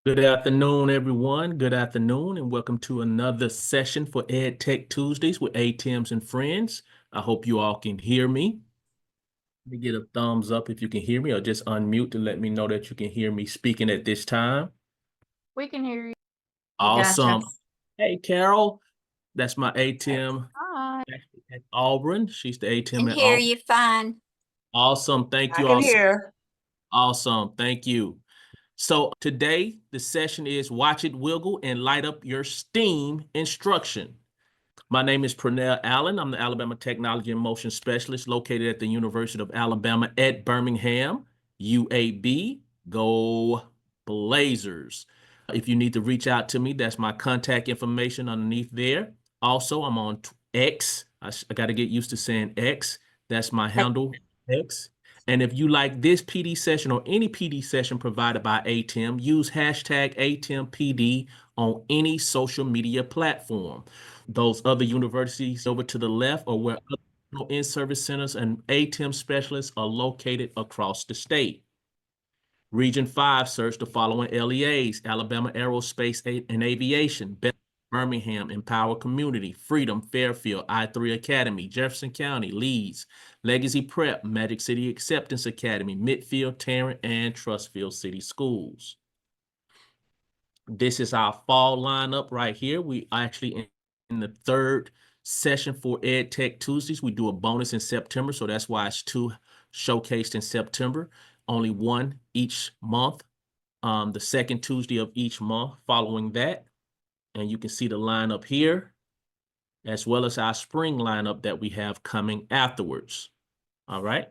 Good afternoon, everyone. Good afternoon, and welcome to another session for EdTech Tuesdays with ATMs and friends. I hope you all can hear me. Let me get a thumbs up if you can hear me, or just unmute to let me know that you can hear me speaking at this time. We can hear you. We gotcha. Awesome. Hey, Carol, that's my ATM Hi. at Auburn. She's the ATM Can at hear Auburn. you fine. Awesome. Thank I you can all. hear. Awesome. Thank you. So today, the session is Watch It Wiggle and Light Up Your STEAM Instruction. My name is Pernell Allen. I'm the Alabama Technology and Motion Specialist located at the University of Alabama at Birmingham, UAB. Go Blazers. If you need to reach out to me, that's my contact information underneath there. Also, I'm on X. I got to get used to saying X. That's my handle, X. And if you like this PD session or any PD session provided by ATEM, use hashtag ATEMPD on any social media platform. Those other universities over to the left are where other in-service centers and ATEM specialists are located across the state. Region 5 search the following LEAs: Alabama Aerospace and Aviation, Birmingham, Empower Community, Freedom, Fairfield, I3 Academy, Jefferson County, Leeds, Legacy Prep, Magic City Acceptance Academy, Midfield, Tarrant, and Trustfield City Schools. This is our fall lineup right here. We actually in the third session for EdTech Tuesdays. We do a bonus in September, so that's why it's two showcased in September. Only one each month. The second Tuesday of each month following that. And you can see the lineup here, as well as our spring lineup that we have coming afterwards. All right.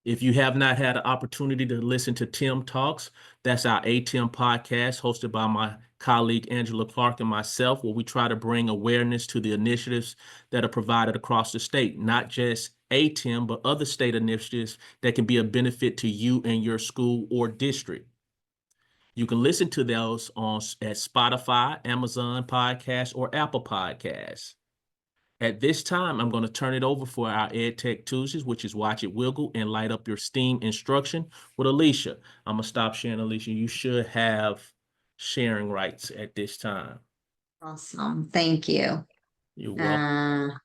If you have not had an opportunity to listen to Tim Talks, that's our ATM podcast hosted by my colleague Angela Clark and myself, where we try to bring awareness to the initiatives that are provided across the state, not just ATM, but other state initiatives that can be a benefit to you and your school or district. You can listen to those at Spotify, Amazon Podcasts, or Apple Podcasts. At this time, I'm going to turn it over for our EdTech Tuesdays, which is Watch It Wiggle and Light Up Your STEAM Instruction with Alicia. I'm going to stop sharing, Alicia. You should have sharing rights at this time. Awesome. Thank you. You're welcome.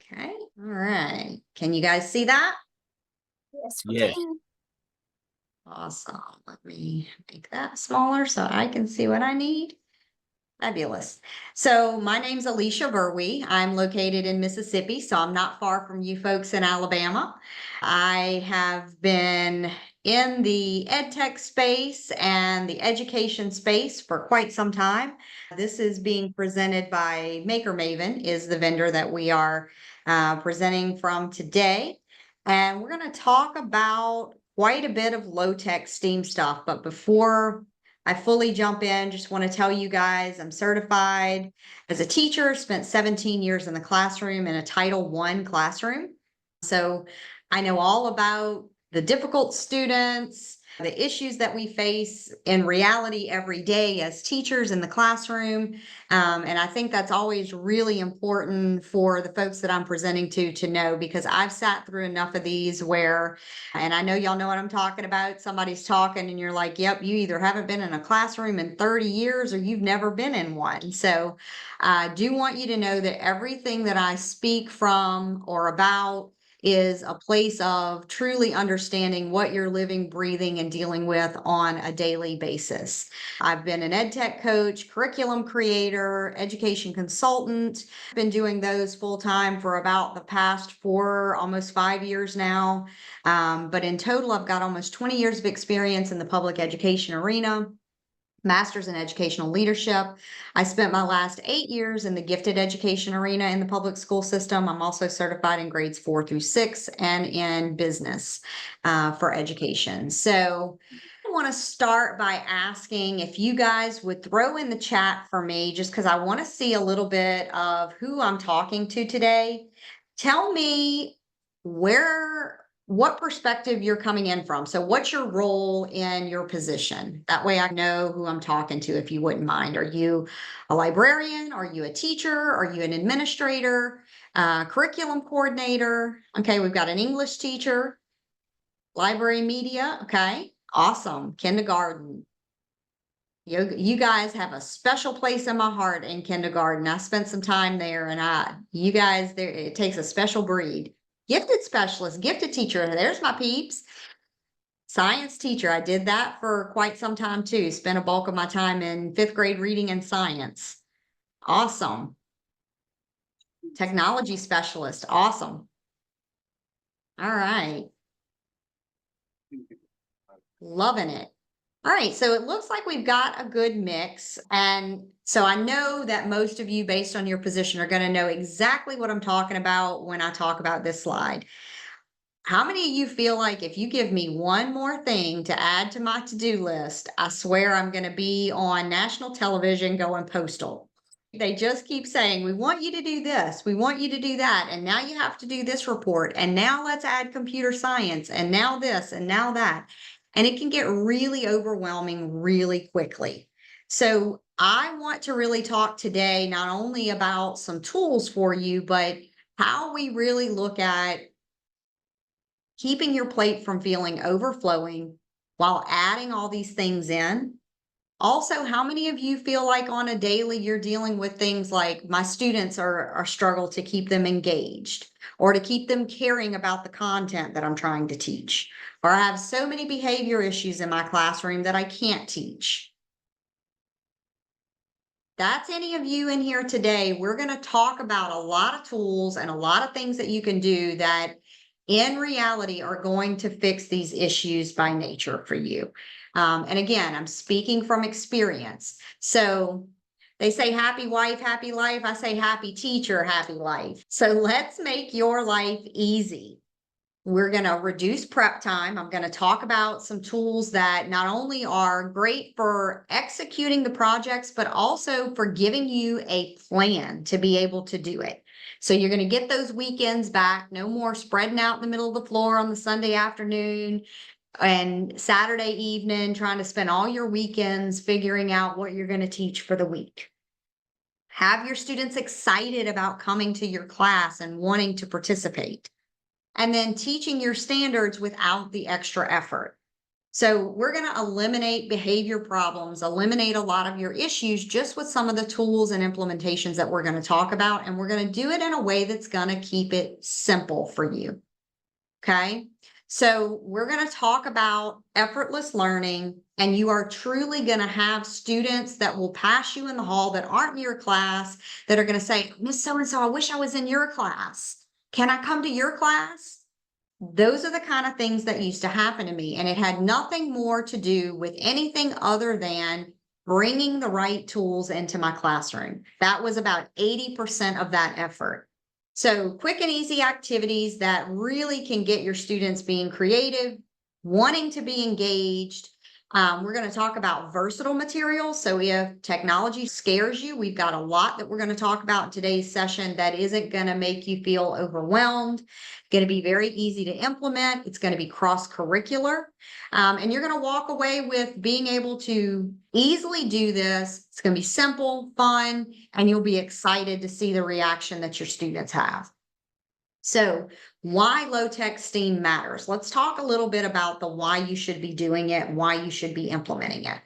Okay. All right. Can you guys see that? Yes, we Yes. can. Awesome. Let me make that smaller so I can see what I need. Fabulous. So my name's Alicia Burwee. I'm located in Mississippi, so I'm not far from you folks in Alabama. I have been in the EdTech space and the education space for quite some time. This is being presented by Maker Maven, is the vendor that we are presenting from today. And we're going to talk about quite a bit of low-tech STEAM stuff. But before I fully jump in, just want to tell you guys I'm certified as a teacher, spent 17 years in the classroom in a Title I classroom. So I know all about the difficult students, the issues that we face in reality every day as teachers in the classroom. And I think that's always really important for the folks that I'm presenting to know, because I've sat through enough of these where, and I know y'all know what I'm talking about. Somebody's talking and you're like, yep, you either haven't been in a classroom in 30 years or you've never been in one. So I do want you to know that everything that I speak from or about is a place of truly understanding what you're living, breathing, and dealing with on a daily basis. I've been an EdTech coach, curriculum creator, education consultant. I've been doing those full time for about the past almost 5 years now. But in total, I've got almost 20 years of experience in the public education arena. Master's in educational leadership. I spent my last 8 years in the gifted education arena in the public school system. I'm also certified in grades 4 through 6 and in business for education. So I want to start by asking if you guys would throw in the chat for me, just because I want to see a little bit of who I'm talking to today. Tell me what perspective you're coming in from. So what's your role in your position? That way I know who I'm talking to, if you wouldn't mind. Are you a librarian? Are you a teacher? Are you an administrator? Curriculum coordinator? Okay, we've got an English teacher, library media. Okay, Awesome. Kindergarten. You guys have a special place in my heart in kindergarten. I spent some time there, and you guys there, it takes a special breed. Gifted specialist, gifted teacher. There's my peeps. Science teacher. I did that for quite some time too. Spent a bulk of my time in 5th grade reading and science. Awesome. Technology specialist. Awesome. All right. Loving it. All right, so it looks like we've got a good mix. And so I know that most of you, based on your position, are going to know exactly what I'm talking about when I talk about this slide. How many of you feel like if you give me one more thing to add to my to-do list, I swear I'm going to be on national television going postal? They just keep saying, we want you to do this, we want you to do that, and now you have to do this report, and now let's add computer science, and now this, and now that. And it can get really overwhelming really quickly. So I want to really talk today not only about some tools for you, but how we really look at keeping your plate from feeling overflowing while adding all these things in. Also, how many of you feel like on a daily you're dealing with things like my students are struggle to keep them engaged or to keep them caring about the content that I'm trying to teach, or I have so many behavior issues in my classroom that I can't teach? That's any of you in here today. We're going to talk about a lot of tools and a lot of things that you can do that in reality are going to fix these issues by nature for you. And again, I'm speaking from experience. So they say happy wife, happy life. I say happy teacher, happy life. So let's make your life easy. We're going to reduce prep time. I'm going to talk about some tools that not only are great for executing the projects, but also for giving you a plan to be able to do it. So you're going to get those weekends back. No more spreading out in the middle of the floor on the Sunday afternoon and Saturday evening, trying to spend all your weekends figuring out what you're going to teach for the week. Have your students excited about coming to your class and wanting to participate. And then teaching your standards without the extra effort. So we're going to eliminate behavior problems, eliminate a lot of your issues just with some of the tools and implementations that we're going to talk about. And we're going to do it in a way that's going to keep it simple for you. Okay. So we're going to talk about effortless learning, and you are truly going to have students that will pass you in the hall that aren't in your class that are going to say, Miss So-and-so, I wish I was in your class. Can I come to your class? Those are the kind of things that used to happen to me. And it had nothing more to do with anything other than bringing the right tools into my classroom. That was about 80% of that effort. So quick and easy activities that really can get your students being creative, wanting to be engaged. We're going to talk about versatile materials. So if technology scares you, we've got a lot that we're going to talk about in today's session that isn't going to make you feel overwhelmed. Going to be very easy to implement. It's going to be cross-curricular. And you're going to walk away with being able to easily do this. It's going to be simple, fun, and you'll be excited to see the reaction that your students have. So why low-tech STEAM matters. Let's talk a little bit about the why you should be doing it, why you should be implementing it.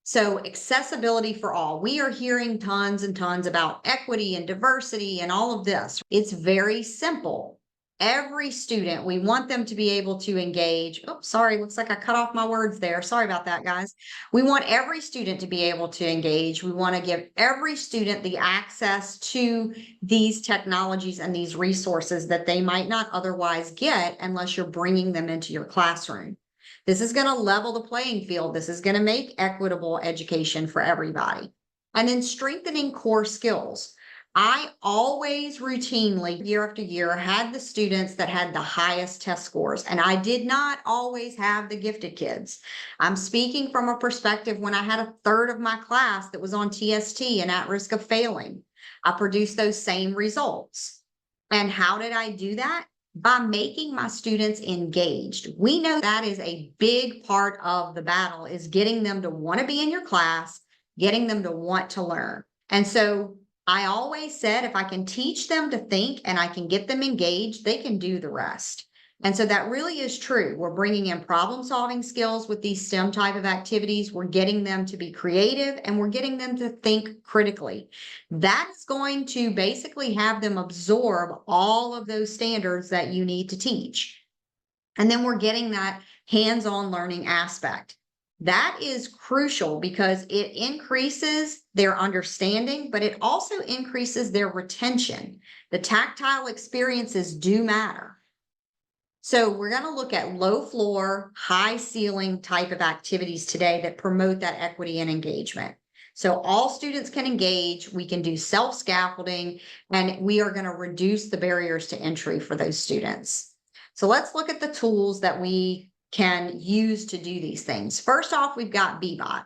So accessibility for all. We are hearing tons and tons about equity and diversity and all of this. It's very simple. Every student, we want them to be able to engage. Oh, sorry, looks like I cut off my words there. Sorry about that, guys. We want every student to be able to engage. We want to give every student the access to these technologies and these resources that they might not otherwise get unless you're bringing them into your classroom. This is going to level the playing field. This is going to make equitable education for everybody. And then strengthening core skills. I always routinely, year after year, had the students that had the highest test scores, and I did not always have the gifted kids. I'm speaking from a perspective when I had a third of my class that was on TST and at risk of failing. I produced those same results. And how did I do that? By making my students engaged. We know that is a big part of the battle, is getting them to want to be in your class, getting them to want to learn. And so I always said, if I can teach them to think and I can get them engaged, they can do the rest. And so that really is true. We're bringing in problem solving skills with these STEM type of activities. We're getting them to be creative and we're getting them to think critically. That's going to basically have them absorb all of those standards that you need to teach. And then we're getting that hands-on learning aspect. That is crucial because it increases their understanding, but it also increases their retention. The tactile experiences do matter. So we're going to look at low floor, high ceiling type of activities today that promote that equity and engagement. So all students can engage, we can do self-scaffolding, and we are going to reduce the barriers to entry for those students. So let's look at the tools that we can use to do these things. First off, we've got Bbot.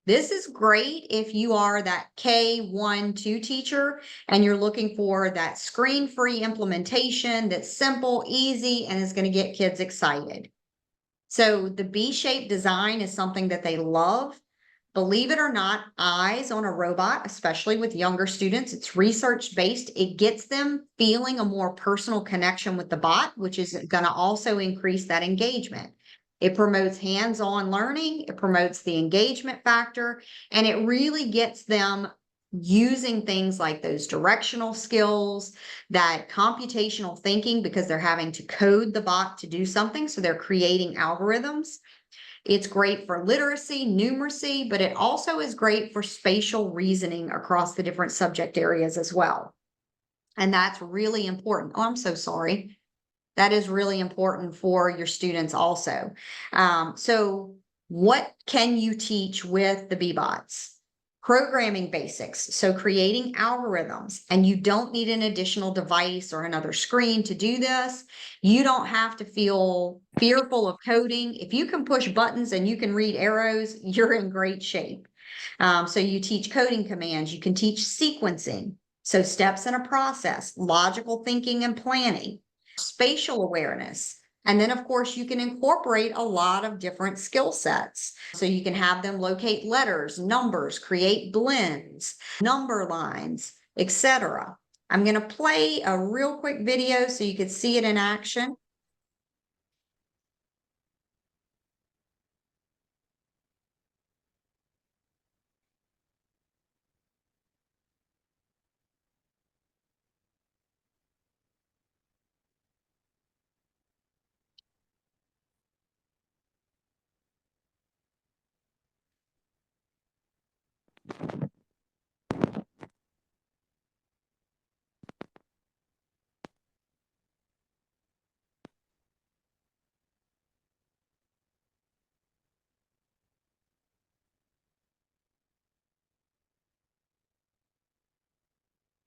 This is great if you are that K-1-2 teacher and you're looking for that screen-free implementation that's simple, easy, and is going to get kids excited. So the B-shaped design is something that they love. Believe it or not, eyes on a robot, especially with younger students, it's research-based. It gets them feeling a more personal connection with the bot, which is going to also increase that engagement. It promotes hands-on learning, it promotes the engagement factor, and it really gets them using things like those directional skills, that computational thinking, because they're having to code the bot to do something, so they're creating algorithms. It's great for literacy, numeracy, but it also is great for spatial reasoning across the different subject areas as well. And that's really important. Oh, I'm so sorry. That is really important for your students also. So what can you teach with the Bbots? Programming basics, so creating algorithms, and you don't need an additional device or another screen to do this. You don't have to feel fearful of coding. If you can push buttons and you can read arrows, you're in great shape. So you teach coding commands, you can teach sequencing, so steps in a process, logical thinking and planning, spatial awareness. And then, of course, you can incorporate a lot of different skill sets. So you can have them locate letters, numbers, create blends, number lines, etc. I'm going to play a real quick video so you can see it in action.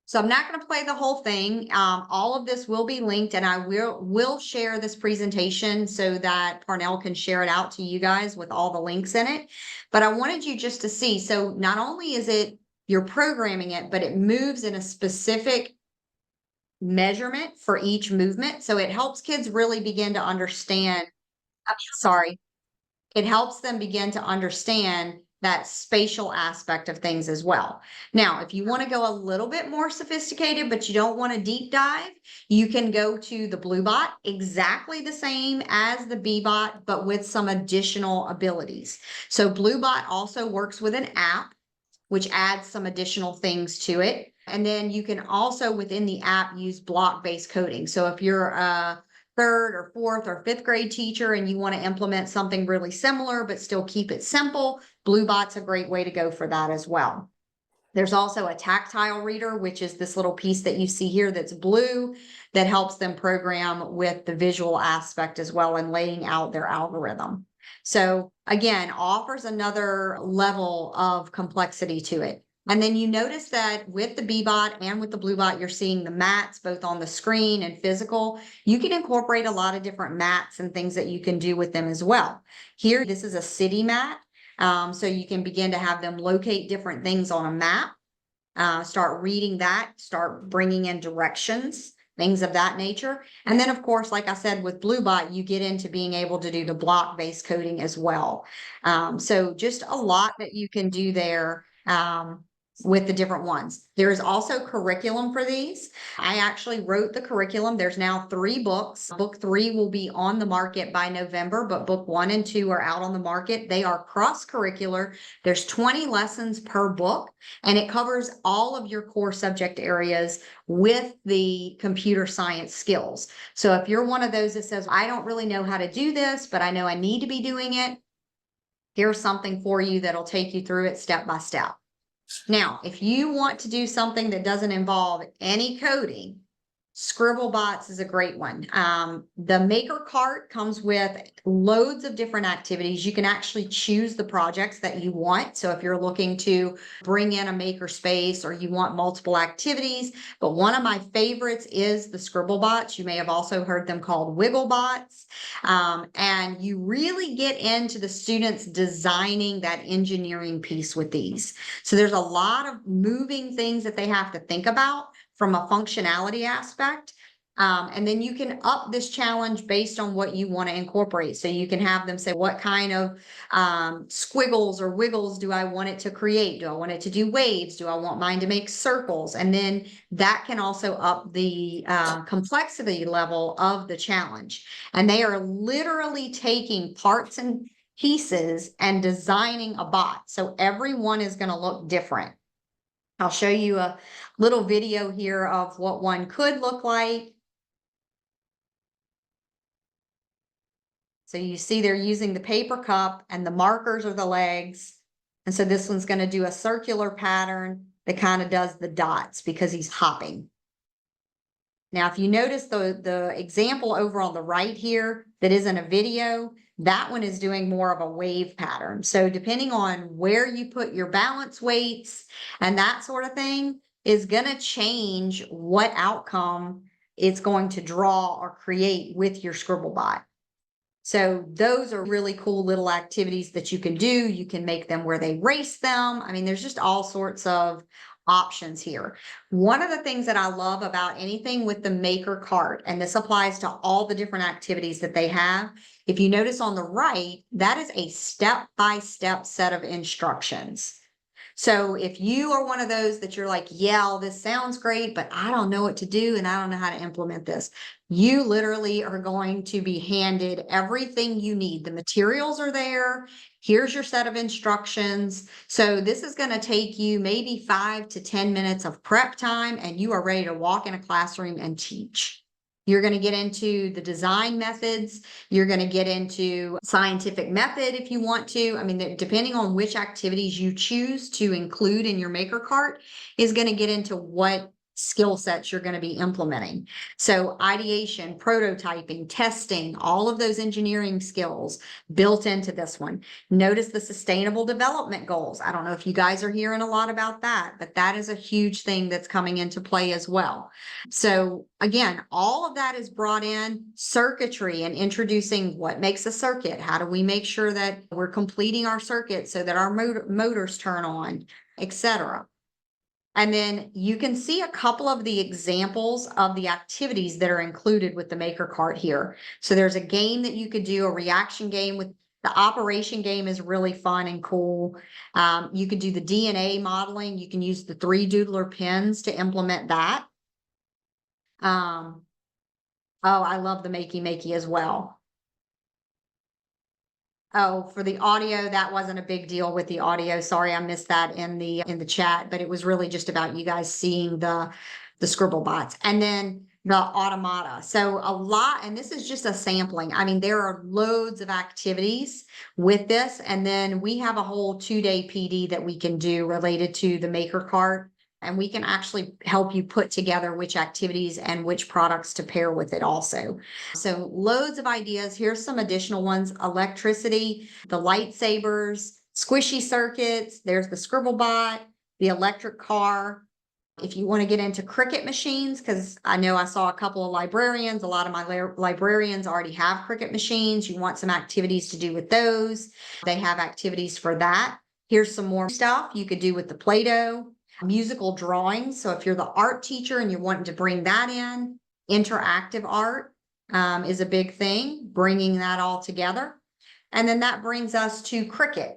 So I'm not going to play the whole thing. All of this will be linked, and I will share this presentation so that Parnell can share it out to you guys with all the links in it. But I wanted you just to see, so not only is it you're programming it, but it moves in a specific measurement for each movement. So it helps kids really begin to understand, sorry, it helps them begin to understand that spatial aspect of things as well. Now, if you want to go a little bit more sophisticated, but you don't want to deep dive, you can go to the Bluebot, exactly the same as the Bbot, but with some additional abilities. So Bluebot also works with an app, which adds some additional things to it. And then you can also within the app use block-based coding. So if you're a third or fourth or fifth grade teacher and you want to implement something really similar but still keep it simple, Bluebot's a great way to go for that as well. There's also a tactile reader, which is this little piece that you see here that's blue that helps them program with the visual aspect as well and laying out their algorithm. So again, offers another level of complexity to it. And then you notice that with the Bbot and with the Bluebot, you're seeing the mats both on the screen and physical. You can incorporate a lot of different mats and things that you can do with them as well. Here, this is a city mat. So you can begin to have them locate different things on a map, start reading that, start bringing in directions, things of that nature. And then, of course, like I said, with Bluebot, you get into being able to do the block-based coding as well. So just a lot that you can do there. with the different ones. There is also curriculum for these. I actually wrote the curriculum. There's now 3 books. Book 3 will be on the market by November, but book 1 and 2 are out on the market. They are cross-curricular. There's 20 lessons per book, and it covers all of your core subject areas with the computer science skills. So if you're one of those that says, I don't really know how to do this, but I know I need to be doing it, here's something for you that'll take you through it step by step. Now, if you want to do something that doesn't involve any coding, Scribblebots is a great one. The Maker Cart comes with loads of different activities. You can actually choose the projects that you want. So if you're looking to bring in a maker space or you want multiple activities, but one of my favorites is the Scribblebots. You may have also heard them called Wigglebots. And you really get into the students designing that engineering piece with these. So there's a lot of moving things that they have to think about from a functionality aspect. And then you can up this challenge based on what you want to incorporate. So you can have them say, what kind of squiggles or wiggles do I want it to create? Do I want it to do waves? Do I want mine to make circles? And then that can also up the complexity level of the challenge. And they are literally taking parts and pieces and designing a bot. So every one is going to look different. I'll show you a little video here of what one could look like. So you see they're using the paper cup and the markers are the legs. And so this one's going to do a circular pattern that kind of does the dots because he's hopping. Now, if you notice the example over on the right here that isn't a video, that one is doing more of a wave pattern. So depending on where you put your balance weights and that sort of thing is going to change what outcome it's going to draw or create with your Scribblebot. So those are really cool little activities that you can do. You can make them where they race them. I mean, there's just all sorts of options here. One of the things that I love about anything with the Maker Cart, and this applies to all the different activities that they have, if you notice on the right, that is a step-by-step set of instructions. So if you are one of those that you're like, yeah, this sounds great, but I don't know what to do and I don't know how to implement this, you literally are going to be handed everything you need. The materials are there. Here's your set of instructions. So this is going to take you maybe 5 to 10 minutes of prep time, and you are ready to walk in a classroom and teach. You're going to get into the design methods. You're going to get into scientific method if you want to. I mean, depending on which activities you choose to include in your Maker Cart is going to get into what skill sets you're going to be implementing. So ideation, prototyping, testing, all of those engineering skills built into this one. Notice the sustainable development goals. I don't know if you guys are hearing a lot about that, but that is a huge thing that's coming into play as well. So again, all of that is brought in. Circuitry and introducing what makes a circuit. How do we make sure that we're completing our circuit so that our motors turn on, etc. And then you can see a couple of the examples of the activities that are included with the Maker Cart here. So there's a game that you could do, a reaction game. With the operation game is really fun and cool. You could do the DNA modeling. You can use the 3 doodler pins to implement that. Oh, I love the Makey as well. Oh, for the audio, that wasn't a big deal with the audio. Sorry, I missed that in the chat, but it was really just about you guys seeing the Scribblebots. And then the automata. So a lot, and this is just a sampling. I mean, there are loads of activities with this. And then we have a whole 2-day PD that we can do related to the Maker Cart. And we can actually help you put together which activities and which products to pair with it also. So loads of ideas. Here's some additional ones: electricity, the lightsabers, squishy circuits. There's the Scribblebot, the electric car. If you want to get into Cricut machines, because I know I saw a couple of librarians, a lot of my librarians already have Cricut machines. You want some activities to do with those. They have activities for that. Here's some more stuff you could do with the Play-Doh. Musical drawings. So if you're the art teacher and you're wanting to bring that in, interactive art is a big thing, bringing that all together. And then that brings us to Cricut.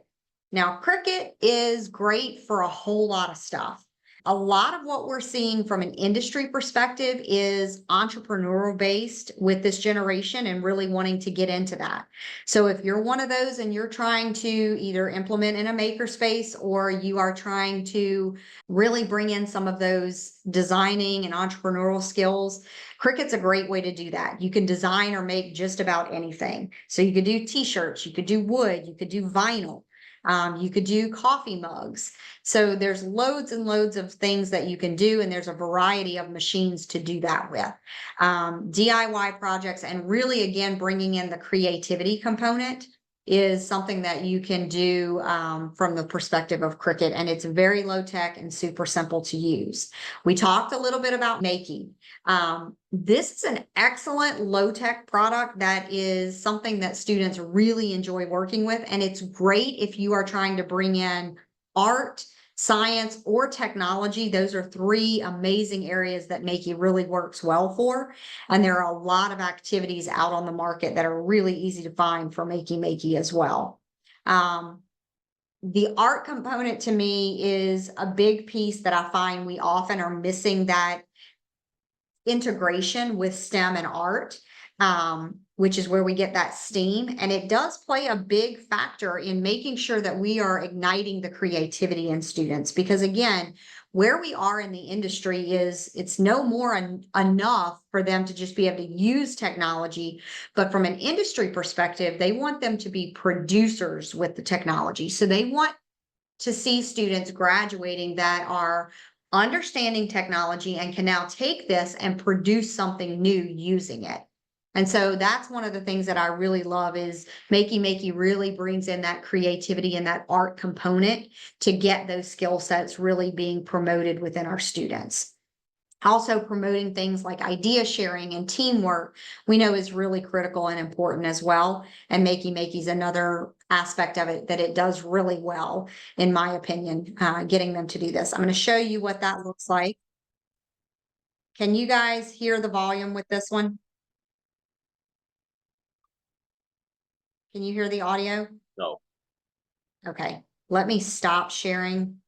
Now, Cricut is great for a whole lot of stuff. A lot of what we're seeing from an industry perspective is entrepreneurial based with this generation and really wanting to get into that. So if you're one of those and you're trying to either implement in a makerspace or you are trying to really bring in some of those designing and entrepreneurial skills, Cricut's a great way to do that. You can design or make just about anything. So you could do t-shirts, you could do wood, you could do vinyl. You could do coffee mugs. So there's loads and loads of things that you can do, and there's a variety of machines to do that with. DIY projects, and really, again, bringing in the creativity component is something that you can do from the perspective of Cricut, and it's very low tech and super simple to use. We talked a little bit about making. This is an excellent low tech product that is something that students really enjoy working with, and it's great if you are trying to bring in art, science, or technology. Those are three amazing areas that Makey really works well for. And there are a lot of activities out on the market that are really easy to find for Makey as well. The art component to me is a big piece that I find we often are missing that integration with STEM and art, which is where we get that STEAM. And it does play a big factor in making sure that we are igniting the creativity in students. Because again, where we are in the industry is it's no more enough for them to just be able to use technology, but from an industry perspective, they want them to be producers with the technology. So they want to see students graduating that are understanding technology and can now take this and produce something new using it. And so that's one of the things that I really love is Makey really brings in that creativity and that art component to get those skill sets really being promoted within our students. Also promoting things like idea sharing and teamwork, we know is really critical and important as well. And Makey's another aspect of it that it does really well, in my opinion, getting them to do this. I'm going to show you what that looks like. Can you guys hear the volume with this one? Can you hear the audio? No. Okay, let me stop sharing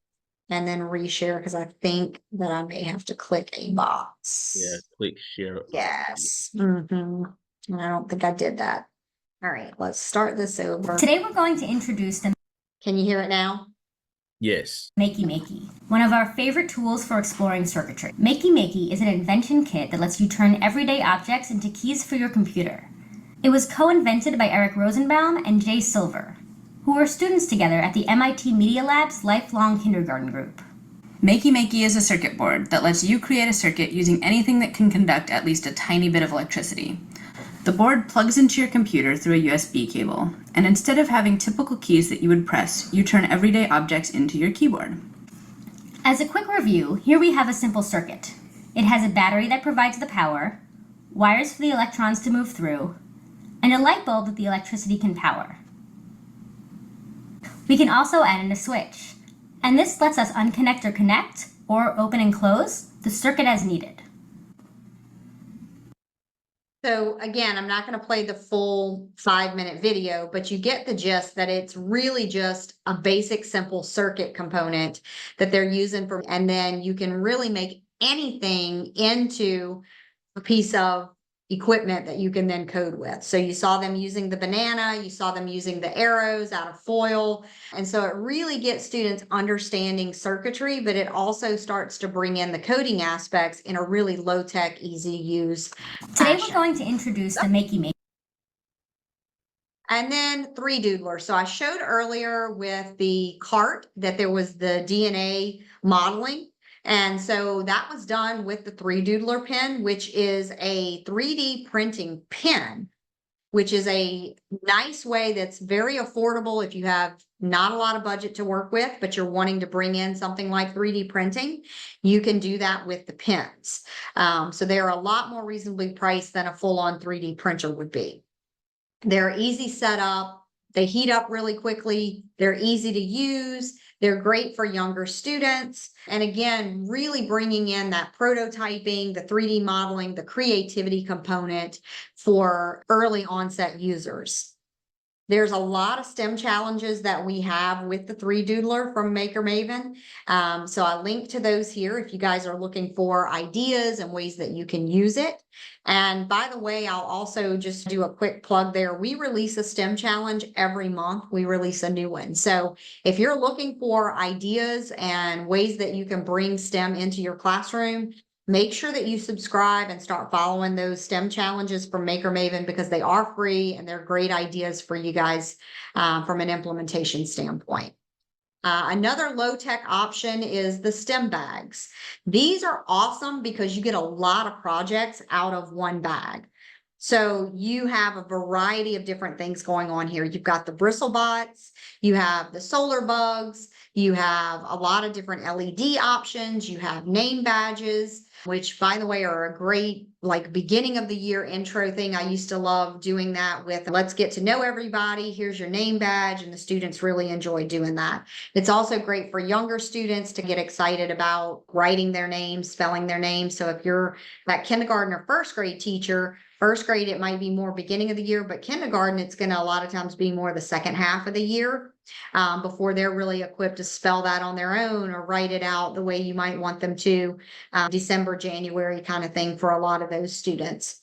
and then reshare because I think that I may have to click a box. Yeah, click share. Yes. And I don't think I did that. All right, let's start this over. Today we're going to introduce the Can you hear it now? Yes. Makey, one of our favorite tools for exploring circuitry. Makey is an invention kit that lets you turn everyday objects into keys for your computer. It was co-invented by Eric Rosenbaum and Jay Silver, who were students together at the MIT Media Lab's Lifelong Kindergarten Group. Makey is a circuit board that lets you create a circuit using anything that can conduct at least a tiny bit of electricity. The board plugs into your computer through a USB cable, and instead of having typical keys that you would press, you turn everyday objects into your keyboard. As a quick review, here we have a simple circuit. It has a battery that provides the power, wires for the electrons to move through, and a light bulb that the electricity can power. We can also add in a switch, and this lets us unconnect or connect, or open and close the circuit as needed. So again, I'm not going to play the full 5-minute video, but you get the gist that it's really just a basic, simple circuit component that they're using for, and then you can really make anything into a piece of equipment that you can then code with. So you saw them using the banana, you saw them using the arrows out of foil. And so it really gets students understanding circuitry, but it also starts to bring in the coding aspects in a really low tech, easy to use Today fashion. we're going to introduce the Makey. And then 3Doodler. So I showed earlier with the cart that there was the DNA modeling. And so that was done with the 3Doodler pen, which is a 3D printing pen, which is a nice way that's very affordable if you have not a lot of budget to work with, but you're wanting to bring in something like 3D printing. You can do that with the pens. So they're a lot more reasonably priced than a full-on 3D printer would be. They're easy setup. They heat up really quickly. They're easy to use. They're great for younger students. And again, really bringing in that prototyping, the 3D modeling, the creativity component for early onset users. There's a lot of STEM challenges that we have with the 3Doodler from Maker Maven. So I link to those here if you guys are looking for ideas and ways that you can use it. And by the way, I'll also just do a quick plug there. We release a STEM challenge every month. We release a new one. So if you're looking for ideas and ways that you can bring STEM into your classroom, make sure that you subscribe and start following those STEM challenges from Maker Maven because they are free and they're great ideas for you guys from an implementation standpoint. Another low-tech option is the STEM bags. These are awesome because you get a lot of projects out of one bag. So you have a variety of different things going on here. You've got the bristle bots, you have the solar bugs, you have a lot of different LED options, you have name badges, which by the way are a great like beginning of the year intro thing. I used to love doing that with let's get to know everybody. Here's your name badge, and the students really enjoy doing that. It's also great for younger students to get excited about writing their names, spelling their names. So if you're that kindergarten or first grade teacher, first grade, it might be more beginning of the year, but kindergarten, it's going to a lot of times be more the second half of the year before they're really equipped to spell that on their own or write it out the way you might want them to, December, January kind of thing for a lot of those students.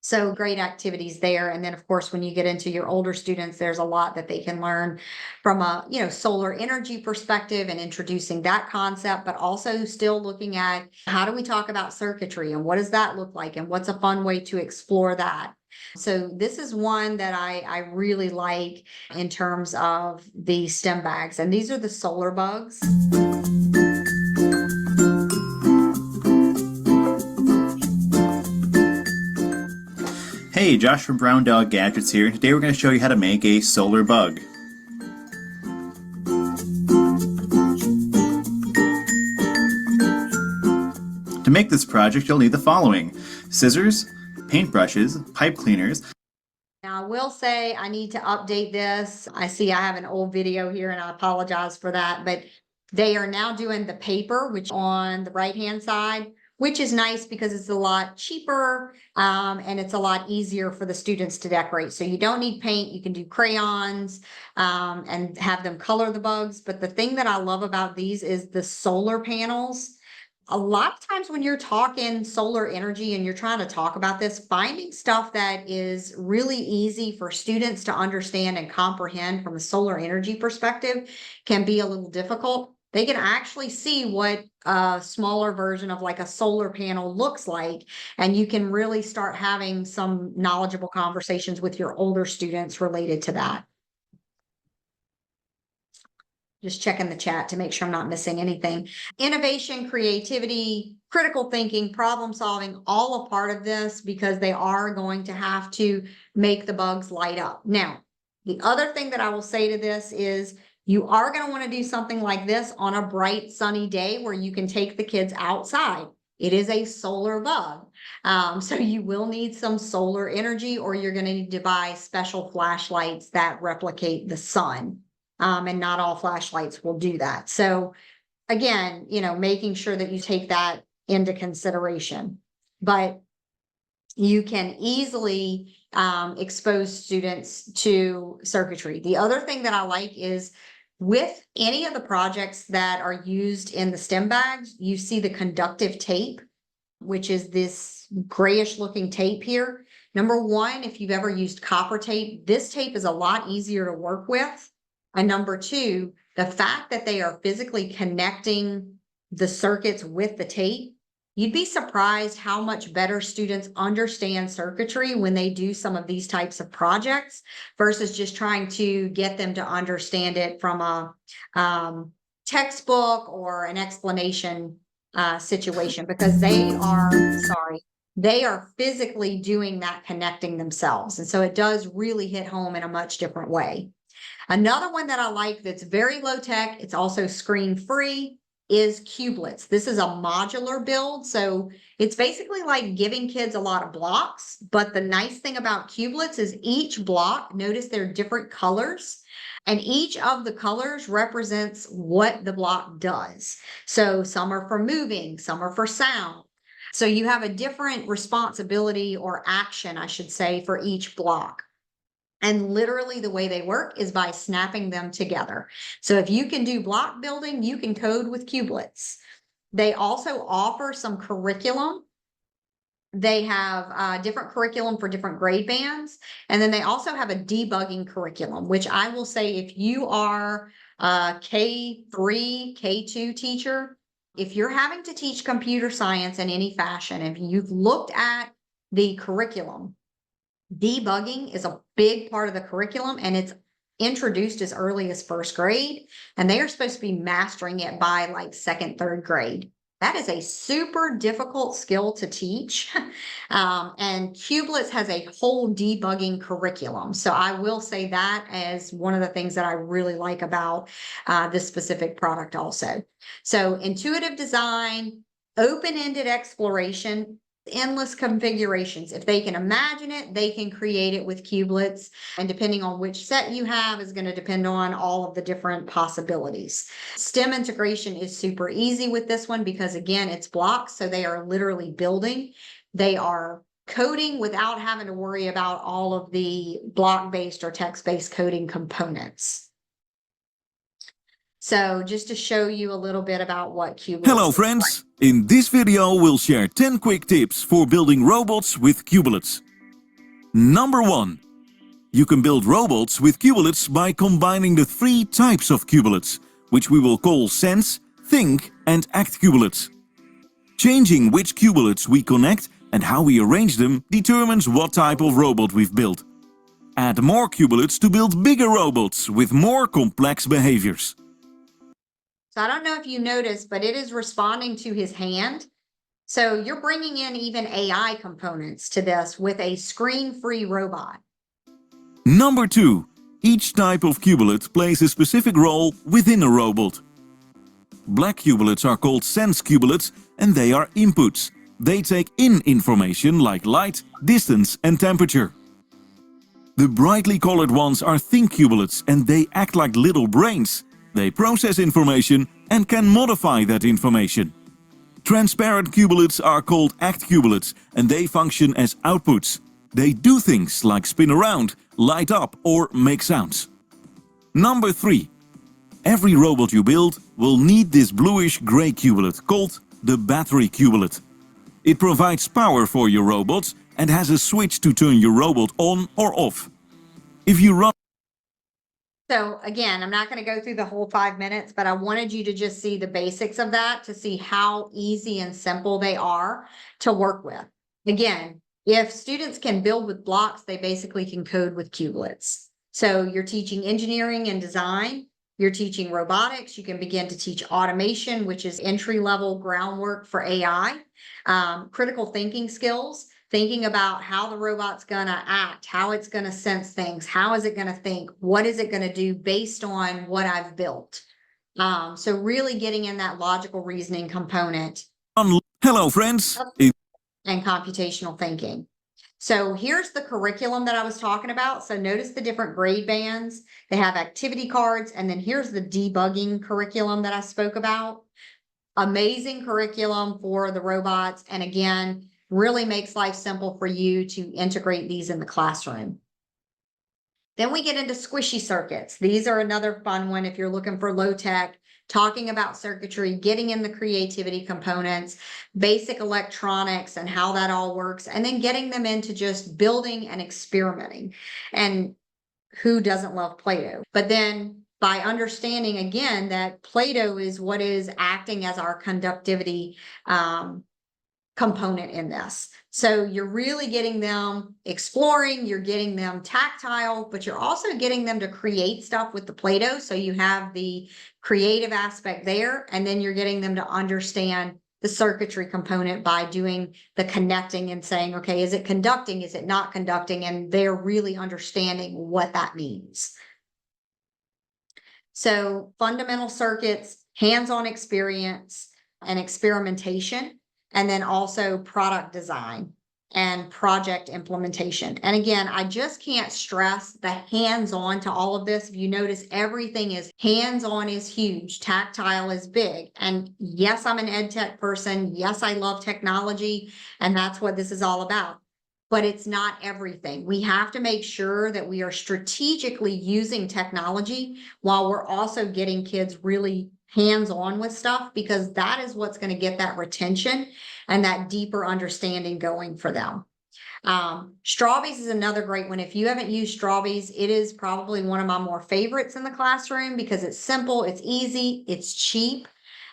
So great activities there. And then of course, when you get into your older students, there's a lot that they can learn from a, solar energy perspective and introducing that concept, but also still looking at how do we talk about circuitry and what does that look like? And what's a fun way to explore that? So this is one that I really like in terms of the STEM bags. And these are the solar bugs. Hey, Josh from Brown Dog Gadgets here. Today we're going to show you how to make a solar bug. To make this project, you'll need the following: scissors, paintbrushes, pipe cleaners. Now, I will say I need to update this. I see I have an old video here and I apologize for that, but they are now doing the paper, which on the right-hand side, which is nice because it's a lot cheaper and it's a lot easier for the students to decorate. So you don't need paint, you can do crayons and have them color the bugs. But the thing that I love about these is the solar panels. A lot of times when you're talking solar energy and you're trying to talk about this, finding stuff that is really easy for students to understand and comprehend from a solar energy perspective can be a little difficult. They can actually see what a smaller version of like a solar panel looks like, and you can really start having some knowledgeable conversations with your older students related to that. Just checking the chat to make sure I'm not missing anything. Innovation, creativity, critical thinking, problem solving, all a part of this because they are going to have to make the bugs light up. Now, the other thing that I will say to this is you are going to want to do something like this on a bright, sunny day where you can take the kids outside. It is a solar bug. So you will need some solar energy, or you're going to need to buy special flashlights that replicate the sun. And not all flashlights will do that. So again, making sure that you take that into consideration. But you can easily expose students to circuitry. The other thing that I like is with any of the projects that are used in the STEM bags, you see the conductive tape, which is this grayish looking tape here. Number one, if you've ever used copper tape, this tape is a lot easier to work with. And number two, the fact that they are physically connecting the circuits with the tape, you'd be surprised how much better students understand circuitry when they do some of these types of projects versus just trying to get them to understand it from a textbook or an explanation situation, because they are physically doing that connecting themselves. And so it does really hit home in a much different way. Another one that I like that's very low tech, it's also screen free, is Cubelets. This is a modular build. So it's basically like giving kids a lot of blocks. But the nice thing about Cubelets is each block, notice they're different colors. And each of the colors represents what the block does. So some are for moving, some are for sound. So you have a different responsibility or action, I should say, for each block. And literally the way they work is by snapping them together. So if you can do block building, you can code with Kubelets. They also offer some curriculum. They have different curriculum for different grade bands. And then they also have a debugging curriculum, which I will say if you are a K3, K2 teacher, if you're having to teach computer science in any fashion, if you've looked at the curriculum, debugging is a big part of the curriculum, and it's introduced as early as first grade, and they are supposed to be mastering it by like second, third grade. That is a super difficult skill to teach. And Kubelets has a whole debugging curriculum. So I will say that as one of the things that I really like about this specific product also. So intuitive design, open-ended exploration, endless configurations. If they can imagine it, they can create it with Kubelets. And depending on which set you have is going to depend on all of the different possibilities. STEM integration is super easy with this one because again, it's blocks. So they are literally building. They are coding without having to worry about all of the block-based or text-based coding components. So just to show you a little bit about what Kubelets Hello looks friends! In this video we'll share 10 quick tips for building robots with Kubelets. Number 1. You can build robots with Kubelets by combining the 3 types of Kubelets, which we will call Sense, Think and Act Kubelets. Changing which Kubelets we connect and how we arrange them determines what type of robot we've built. Add more Kubelets to build bigger robots with more complex behaviors. So I don't know if you noticed, but it is responding to his hand. So you're bringing in even AI components to this with a screen-free robot. Number 2. Each type of Kubelet plays a specific role within a robot. Black Kubelets are called Sense Kubelets and they are inputs. They take in information like light, distance and temperature. The brightly colored ones are Think Kubelets and they act like little brains. They process information and can modify that information. Transparent Kubelets are called Act Kubelets and they function as outputs. They do things like spin around, light up or make sounds. Number 3. Every robot you build will need this bluish-gray Kubelet called the battery Kubelet. It provides power for your robots and has a switch to turn your robot on or off. If you run So again, I'm not going to go through the whole 5 minutes, but I wanted you to just see the basics of that to see how easy and simple they are to work with. Again, if students can build with blocks, they basically can code with Kubelets. So you're teaching engineering and design, you're teaching robotics, you can begin to teach automation, which is entry-level groundwork for AI, critical thinking skills, thinking about how the robot's gonna act, how it's gonna sense things, how is it gonna think, what is it gonna do based on what I've built. So really getting in that logical reasoning component Hello friends! and computational thinking. So here's the curriculum that I was talking about. So notice the different grade bands. They have activity cards, and then here's the debugging curriculum that I spoke about. Amazing curriculum for the robots. And again, really makes life simple for you to integrate these in the classroom. Then we get into squishy circuits. These are another fun one if you're looking for low tech, talking about circuitry, getting in the creativity components, basic electronics and how that all works, and then getting them into just building and experimenting. And who doesn't love Play-Doh? But then by understanding again that Play-Doh is what is acting as our conductivity component in this. So you're really getting them exploring, you're getting them tactile, but you're also getting them to create stuff with the Play-Doh. So you have the creative aspect there, and then you're getting them to understand the circuitry component by doing the connecting and saying, okay, is it conducting? Is it not conducting? And they're really understanding what that means. So fundamental circuits, hands-on experience and experimentation, and then also product design and project implementation. And again, I just can't stress the hands-on to all of this. If you notice, everything is hands-on is huge, tactile is big. And yes, I'm an ed tech person. Yes, I love technology, and that's what this is all about. but it's not everything. We have to make sure that we are strategically using technology while we're also getting kids really hands-on with stuff, because that is what's going to get that retention and that deeper understanding going for them. Strawbees is another great one. If you haven't used Strawbees, it is probably one of my more favorites in the classroom because it's simple, it's easy, it's cheap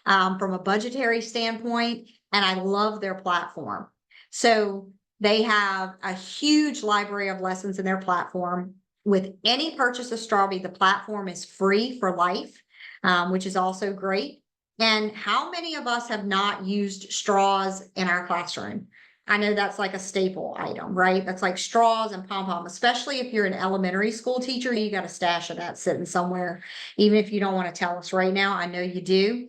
from a budgetary standpoint, and I love their platform. So they have a huge library of lessons in their platform. With any purchase of Strawbee, the platform is free for life, which is also great. And how many of us have not used straws in our classroom? I know that's like a staple item, right? That's like straws and pom-pom, especially if you're an elementary school teacher, you got a stash of that sitting somewhere, even if you don't want to tell us right now, I know you do.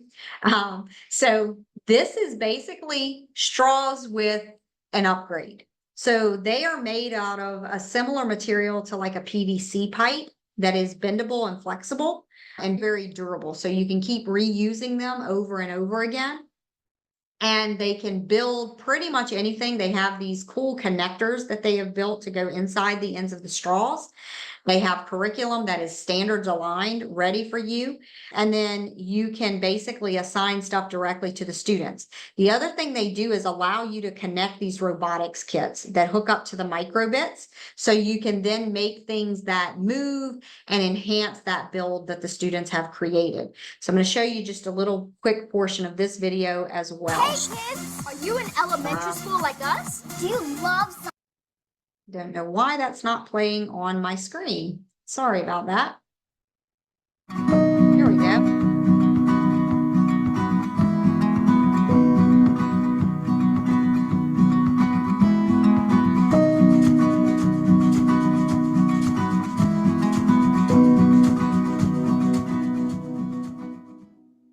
So this is basically straws with an upgrade. So they are made out of a similar material to like a PVC pipe that is bendable and flexible and very durable. So you can keep reusing them over and over again. And they can build pretty much anything. They have these cool connectors that they have built to go inside the ends of the straws. They have curriculum that is standards aligned, ready for you. And then you can basically assign stuff directly to the students. The other thing they do is allow you to connect these robotics kits that hook up to the microbits. So you can then make things that move and enhance that build that the students have created. So I'm going to show you just a little quick portion of this video as well. Hey kids, are you in elementary school like us? Do you love Don't know why that's not playing on my screen. Sorry about that. Here we go.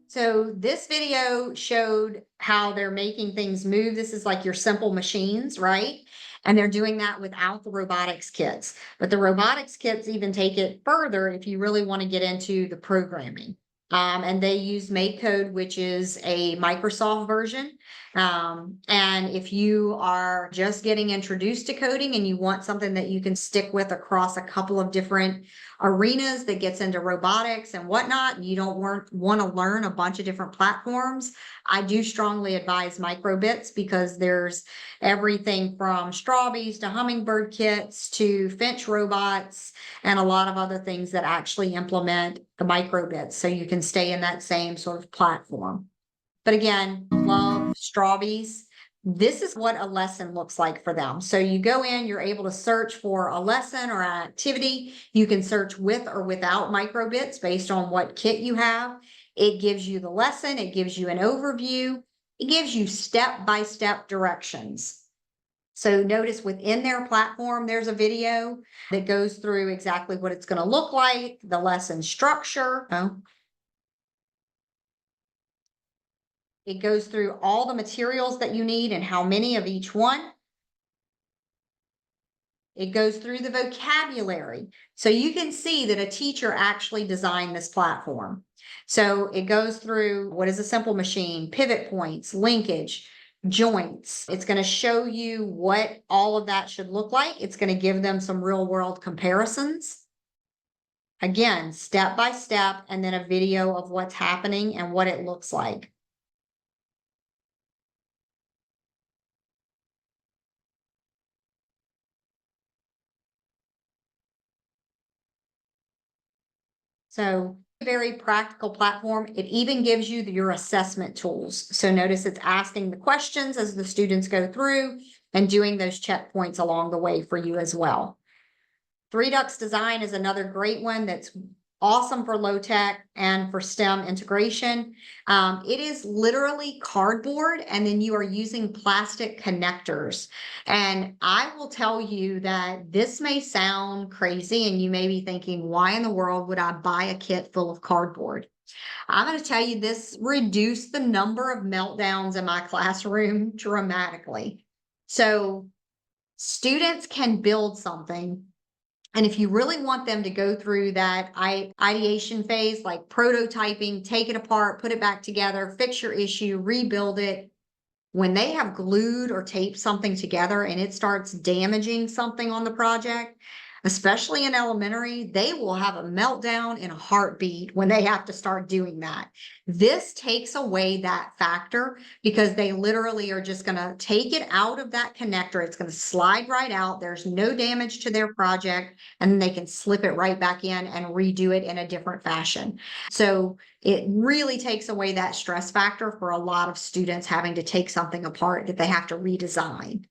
So this video showed how they're making things move. This is like your simple machines, right? And they're doing that without the robotics kits. But the robotics kits even take it further if you really want to get into the programming. And they use MakeCode, which is a Microsoft version. And if you are just getting introduced to coding and you want something that you can stick with across a couple of different arenas that gets into robotics and whatnot, and you don't want to learn a bunch of different platforms, I do strongly advise microbits because there's everything from Strawbees to hummingbird kits to Finch robots and a lot of other things that actually implement the microbits so you can stay in that same sort of platform. But again, love Strawbees. This is what a lesson looks like for them. So you go in, you're able to search for a lesson or an activity. You can search with or without microbits based on what kit you have. It gives you the lesson. It gives you an overview. It gives you step-by-step directions. So notice within their platform, there's a video that goes through exactly what it's going to look like, the lesson structure. It goes through all the materials that you need and how many of each one. It goes through the vocabulary. So you can see that a teacher actually designed this platform. So it goes through what is a simple machine, pivot points, linkage, joints. It's going to show you what all of that should look like. It's going to give them some real world comparisons. Again, step by step, and then a video of what's happening and what it looks like. So very practical platform. It even gives you your assessment tools. So notice it's asking the questions as the students go through and doing those checkpoints along the way for you as well. 3Ducks Design is another great one that's awesome for low tech and for STEM integration. It is literally cardboard, and then you are using plastic connectors. And I will tell you that this may sound crazy, and you may be thinking, why in the world would I buy a kit full of cardboard? I'm going to tell you, this reduced the number of meltdowns in my classroom dramatically. So students can build something. And if you really want them to go through that ideation phase, like prototyping, take it apart, put it back together, fix your issue, rebuild it, when they have glued or taped something together and it starts damaging something on the project, especially in elementary, they will have a meltdown in a heartbeat when they have to start doing that. This takes away that factor because they literally are just gonna take it out of that connector. It's gonna slide right out. There's no damage to their project, and then they can slip it right back in and redo it in a different fashion. So it really takes away that stress factor for a lot of students having to take something apart that they have to redesign.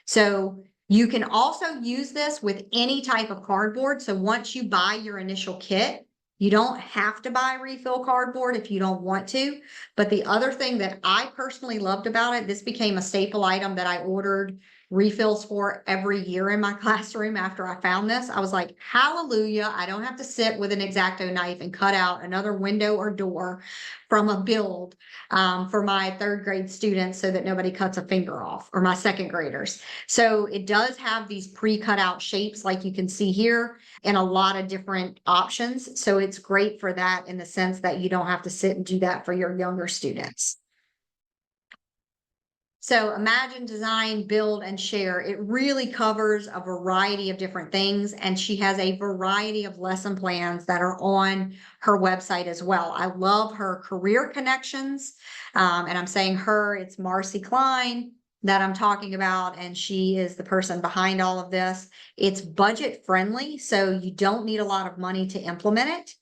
So you can also use this with any type of cardboard. So once you buy your initial kit, you don't have to buy refill cardboard if you don't want to. But the other thing that I personally loved about it, this became a staple item that I ordered refills for every year in my classroom after I found this. I was like, hallelujah, I don't have to sit with an X-Acto knife and cut out another window or door from a build for my third grade students so that nobody cuts a finger off, or my second graders. So it does have these pre-cut out shapes like you can see here and a lot of different options. So it's great for that in the sense that you don't have to sit and do that for your younger students. So imagine, design, build, and share. It really covers a variety of different things. And she has a variety of lesson plans that are on her website as well. I love her career connections. And I'm saying her, it's Marcy Klein that I'm talking about, and she is the person behind all of this. It's budget friendly, so you don't need a lot of money to implement it.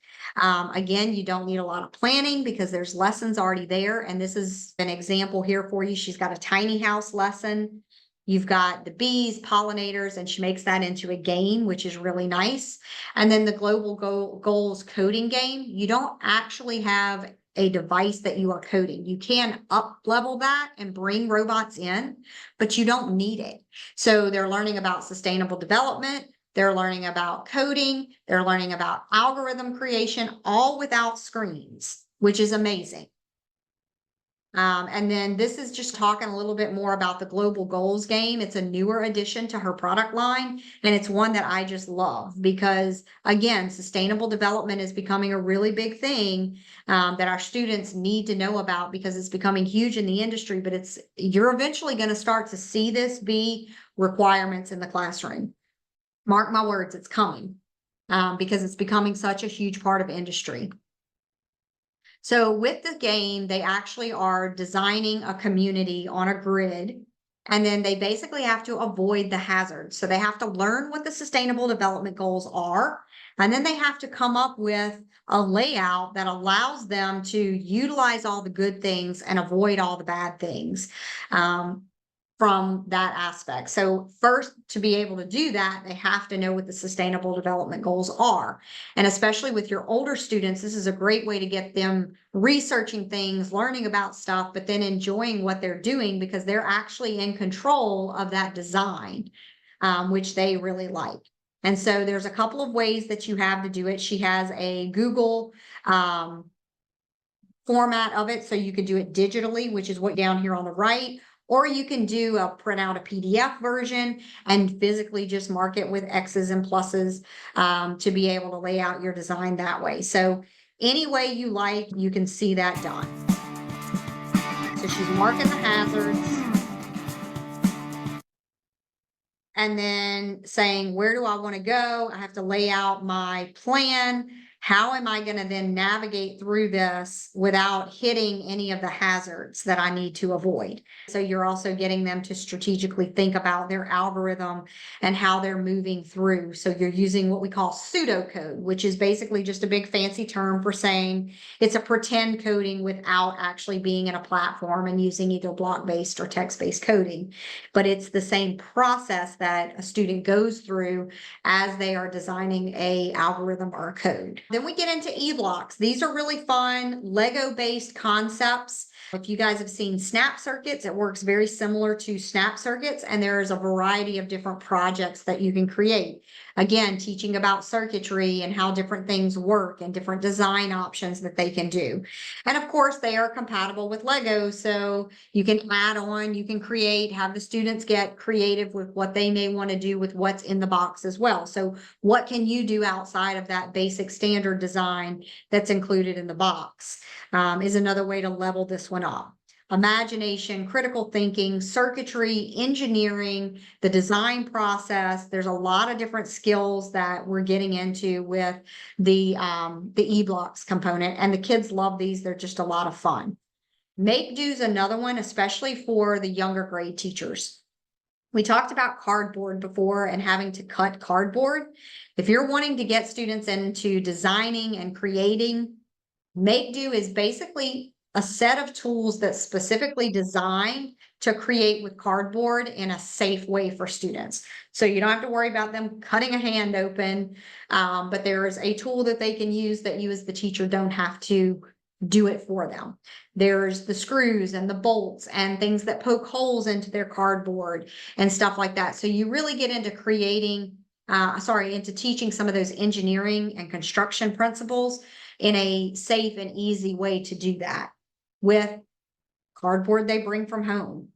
Again, you don't need a lot of planning because there's lessons already there. And this is an example here for you. She's got a tiny house lesson. You've got the bees, pollinators, and she makes that into a game, which is really nice. And then the global goals coding game, you don't actually have a device that you are coding. You can up level that and bring robots in, but you don't need it. So they're learning about sustainable development. They're learning about coding. They're learning about algorithm creation, all without screens, which is amazing. And then this is just talking a little bit more about the global goals game. It's a newer addition to her product line, and it's one that I just love because, again, sustainable development is becoming a really big thing that our students need to know about because it's becoming huge in the industry, but you're eventually going to start to see this be requirements in the classroom. Mark my words, it's coming because it's becoming such a huge part of industry. So with the game, they actually are designing a community on a grid, and then they basically have to avoid the hazards. So they have to learn what the sustainable development goals are, and then they have to come up with a layout that allows them to utilize all the good things and avoid all the bad things. From that aspect. So first, to be able to do that, they have to know what the sustainable development goals are. And especially with your older students, this is a great way to get them researching things, learning about stuff, but then enjoying what they're doing because they're actually in control of that design, which they really like. And so there's a couple of ways that you have to do it. She has a Google format of it, so you could do it digitally, which is what down here on the right, or you can print out a PDF version and physically just mark it with X's and pluses to be able to lay out your design that way. So any way you like, you can see that done. So she's marking the hazards. And then saying, where do I want to go? I have to lay out my plan. How am I going to then navigate through this without hitting any of the hazards that I need to avoid? So you're also getting them to strategically think about their algorithm and how they're moving through. So you're using what we call pseudocode, which is basically just a big fancy term for saying it's a pretend coding without actually being in a platform and using either block-based or text-based coding. But it's the same process that a student goes through as they are designing a algorithm or a code. Then we get into e-blocks. These are really fun Lego-based concepts. If you guys have seen Snap Circuits, it works very similar to Snap Circuits, and there is a variety of different projects that you can create. Again, teaching about circuitry and how different things work and different design options that they can do. And of course, they are compatible with Lego, so you can add on, you can create, have the students get creative with what they may want to do with what's in the box as well. So what can you do outside of that basic standard design that's included in the box is another way to level this one up. imagination, critical thinking, circuitry, engineering, the design process. There's a lot of different skills that we're getting into with the e-blocks component, and the kids love these. They're just a lot of fun. Make Do's another one, especially for the younger grade teachers. We talked about cardboard before and having to cut cardboard. If you're wanting to get students into designing and creating, Make Do is basically a set of tools that's specifically designed to create with cardboard in a safe way for students. So you don't have to worry about them cutting a hand open, but there is a tool that they can use that you as the teacher don't have to do it for them. There's the screws and the bolts and things that poke holes into their cardboard and stuff like that. So you really get into creating, into teaching some of those engineering and construction principles in a safe and easy way to do that with cardboard they bring from home.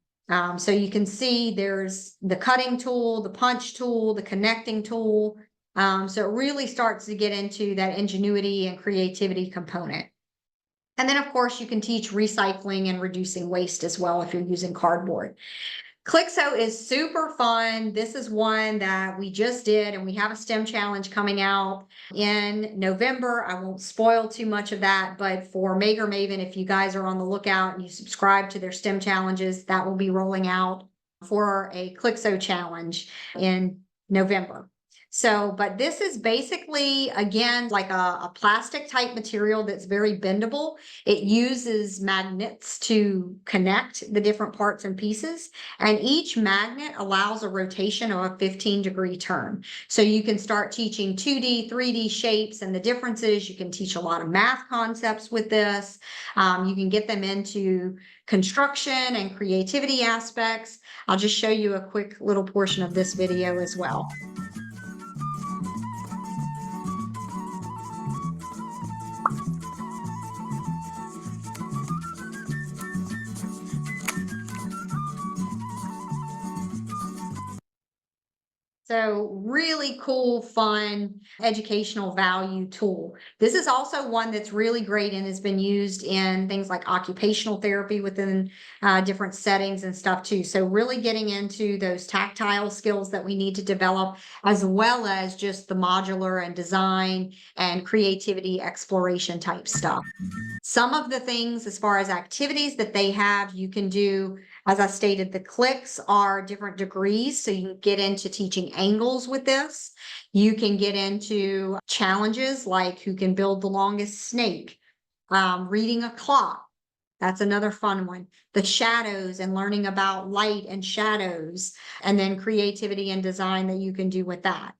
So you can see there's the cutting tool, the punch tool, the connecting tool. So it really starts to get into that ingenuity and creativity component. And then, of course, you can teach recycling and reducing waste as well if you're using cardboard. Clixo is super fun. This is one that we just did, and we have a STEM challenge coming out in November. I won't spoil too much of that, but for Maker Maven, if you guys are on the lookout and you subscribe to their STEM challenges, that will be rolling out for a Clixo challenge in November. So, but this is basically, again, like a plastic type material that's very bendable. It uses magnets to connect the different parts and pieces, and each magnet allows a rotation of a 15-degree turn. So you can start teaching 2D, 3D shapes and the differences. You can teach a lot of math concepts with this. You can get them into construction and creativity aspects. I'll just show you a quick little portion of this video as well. So really cool, fun, educational value tool. This is also one that's really great and has been used in things like occupational therapy within different settings and stuff too. So really getting into those tactile skills that we need to develop, as well as just the modular and design and creativity exploration type stuff. Some of the things as far as activities that they have, you can do, as I stated, the clicks are different degrees. So you can get into teaching angles with this. You can get into challenges like who can build the longest snake, reading a clock. That's another fun one. The shadows and learning about light and shadows, and then creativity and design that you can do with that.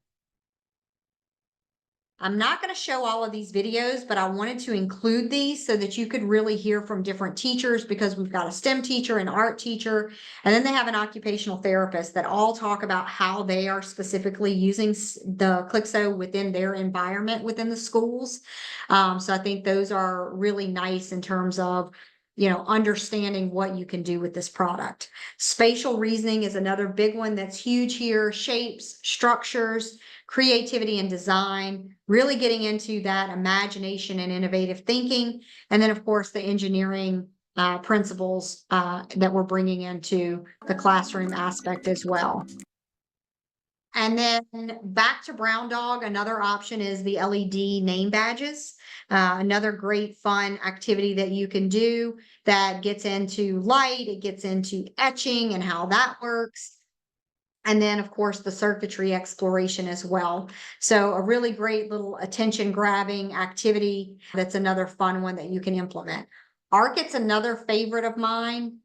I'm not going to show all of these videos, but I wanted to include these so that you could really hear from different teachers, because we've got a STEM teacher, an art teacher, and then they have an occupational therapist that all talk about how they are specifically using the Clixo within their environment within the schools. So I think those are really nice in terms of, you know, understanding what you can do with this product. Spatial reasoning is another big one that's huge here. Shapes, structures, creativity and design, really getting into that imagination and innovative thinking. And then, of course, the engineering principles that we're bringing into the classroom aspect as well. And then back to Brown Dog, another option is the LED name badges. Another great fun activity that you can do that gets into light, it gets into etching and how that works. And then, of course, the circuitry exploration as well. So a really great little attention grabbing activity. That's another fun one that you can implement. Arkit's another favorite of mine.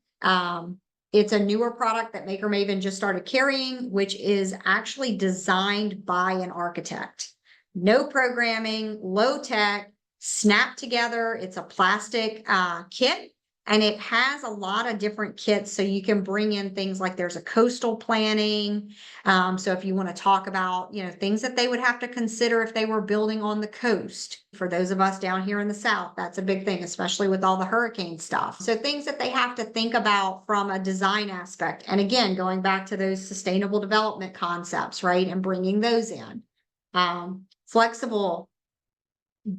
It's a newer product that Maker Maven just started carrying, which is actually designed by an architect. No programming, low tech, snap together. It's a plastic kit. And it has a lot of different kits, so you can bring in things like there's a coastal planning. So if you want to talk about, you know, things that they would have to consider if they were building on the coast. For those of us down here in the South, that's a big thing, especially with all the hurricane stuff. So things that they have to think about from a design aspect. And again, going back to those sustainable development concepts, right? And bringing those in. Flexible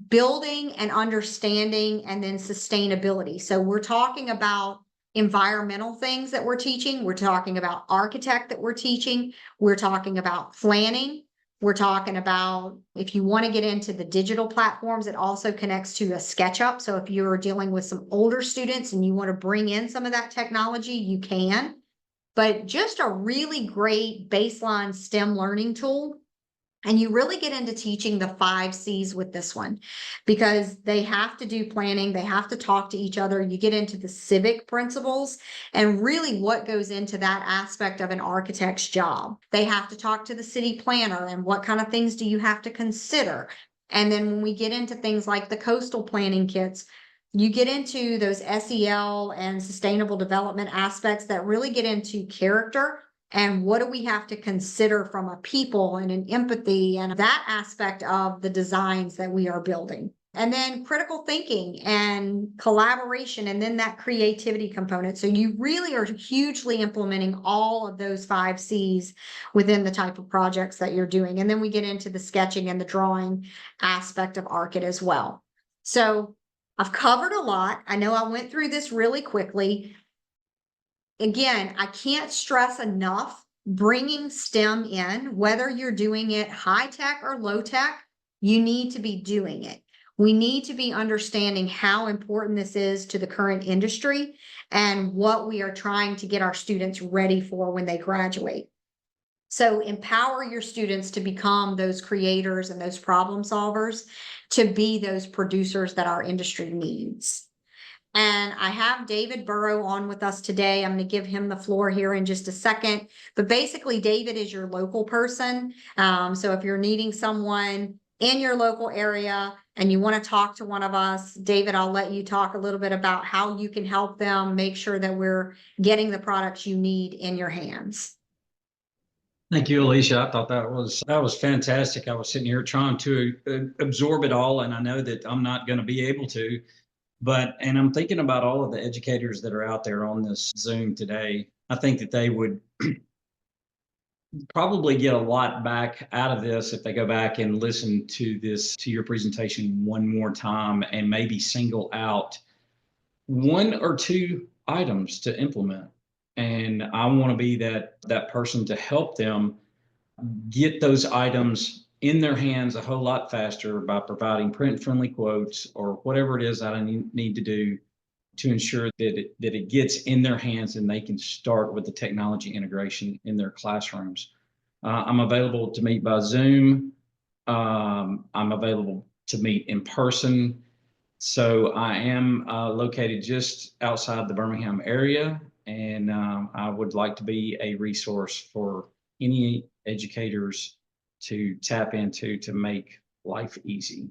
building and understanding, and then sustainability. So we're talking about environmental things that we're teaching. We're talking about architect that we're teaching. We're talking about planning. We're talking about, if you want to get into the digital platforms, it also connects to a SketchUp. So if you're dealing with some older students and you want to bring in some of that technology, you can. But just a really great baseline STEM learning tool. And you really get into teaching the 5 C's with this one, because they have to do planning, they have to talk to each other. You get into the civic principles and really what goes into that aspect of an architect's job. They have to talk to the city planner and what kind of things do you have to consider. And then when we get into things like the coastal planning kits, you get into those SEL and sustainable development aspects that really get into character. And what do we have to consider from a people and an empathy and that aspect of the designs that we are building? And then critical thinking and collaboration, and then that creativity component. So you really are hugely implementing all of those 5 C's within the type of projects that you're doing. And then we get into the sketching and the drawing aspect of ARC-IT as well. So I've covered a lot. I know I went through this really quickly. Again, I can't stress enough bringing STEM in, whether you're doing it high tech or low tech, you need to be doing it. We need to be understanding how important this is to the current industry and what we are trying to get our students ready for when they graduate. So empower your students to become those creators and those problem solvers, to be those producers that our industry needs. And I have David Burrow on with us today. I'm going to give him the floor here in just a second. But basically, David is your local person. So if you're needing someone in your local area and you want to talk to one of us, David, I'll let you talk a little bit about how you can help them make sure that we're getting the products you need in your hands. Thank you, Alicia. I thought that was fantastic. I was sitting here trying to absorb it all, and I know that I'm not going to be able to. And I'm thinking about all of the educators that are out there on this Zoom today. I think that they would probably get a lot back out of this if they go back and listen to your presentation one more time, and maybe single out 1 or 2 items to implement. And I want to be that person to help them get those items in their hands a whole lot faster by providing print-friendly quotes or whatever it is that I need to do to ensure that it gets in their hands and they can start with the technology integration in their classrooms. I'm available to meet by Zoom. I'm available to meet in person. So I am located just outside the Birmingham area, and I would like to be a resource for any educators to tap into to make life easy.